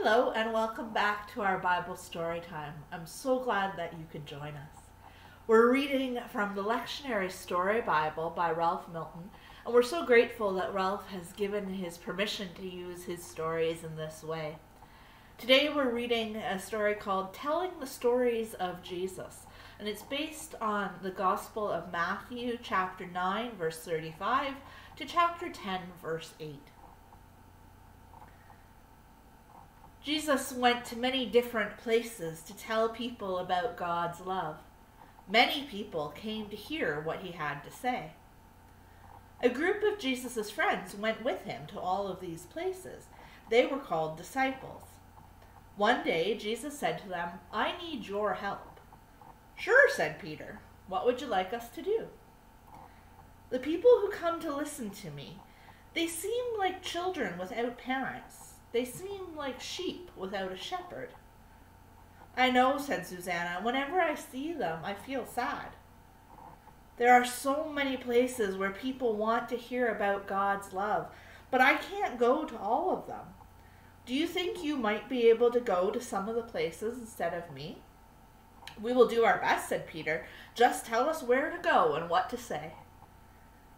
Hello and welcome back to our Bible story time. I'm so glad that you could join us. We're reading from the Lectionary Story Bible by Ralph Milton, and we're so grateful that Ralph has given his permission to use his stories in this way. Today we're reading a story called Telling the Stories of Jesus, and it's based on the Gospel of Matthew chapter 9 verse 35 to chapter 10 verse 8. Jesus went to many different places to tell people about God's love. Many people came to hear what he had to say. A group of Jesus' friends went with him to all of these places. They were called disciples. One day, Jesus said to them, "I need your help." "Sure," said Peter. "What would you like us to do?" "The people who come to listen to me, they seem like children without parents. They seem like sheep without a shepherd." "I know," said Susanna. "Whenever I see them, I feel sad." "There are so many places where people want to hear about God's love, but I can't go to all of them. Do you think you might be able to go to some of the places instead of me?" "We will do our best," said Peter. "Just tell us where to go and what to say."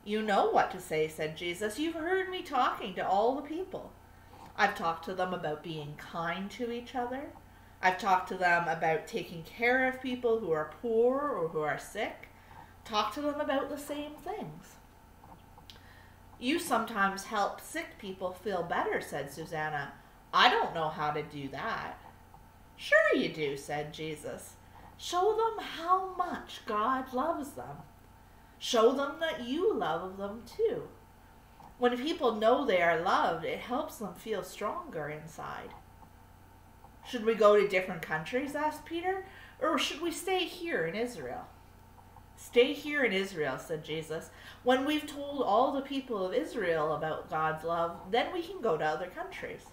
"You know what to say," said Jesus. "You've heard me talking to all the people. I've talked to them about being kind to each other. I've talked to them about taking care of people who are poor or who are sick. Talk to them about the same things." "You sometimes help sick people feel better," said Susanna. "I don't know how to do that." "Sure you do," said Jesus. "Show them how much God loves them. Show them that you love them too. When people know they are loved, it helps them feel stronger inside." "Should we go to different countries?" asked Peter. "Or should we stay here in Israel?" "Stay here in Israel," said Jesus. "When we've told all the people of Israel about God's love, then we can go to other countries.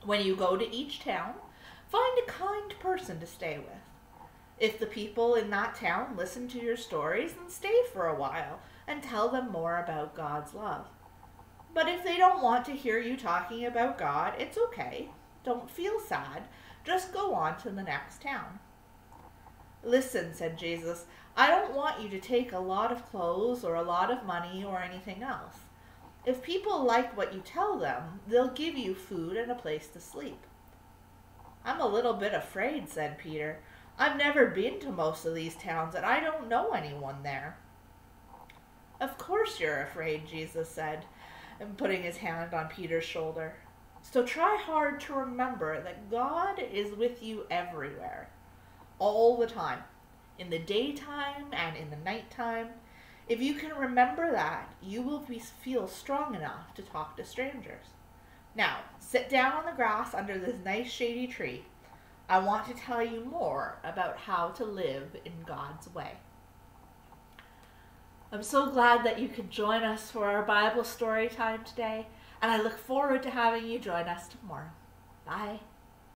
When you go to each town, find a kind person to stay with. If the people in that town listen to your stories, then stay for a while and tell them more about God's love. But if they don't want to hear you talking about God, it's okay. Don't feel sad. Just go on to the next town." "Listen," said Jesus, "I don't want you to take a lot of clothes or a lot of money or anything else. If people like what you tell them, they'll give you food and a place to sleep." "I'm a little bit afraid," said Peter. "I've never been to most of these towns and I don't know anyone there." "Of course you're afraid," Jesus said, and putting his hand on Peter's shoulder. "So try hard to remember that God is with you everywhere, all the time, in the daytime and in the nighttime. If you can remember that, you will feel strong enough to talk to strangers. Now, sit down on the grass under this nice shady tree. I want to tell you more about how to live in God's way." I'm so glad that you could join us for our Bible story time today, and I look forward to having you join us tomorrow. Bye.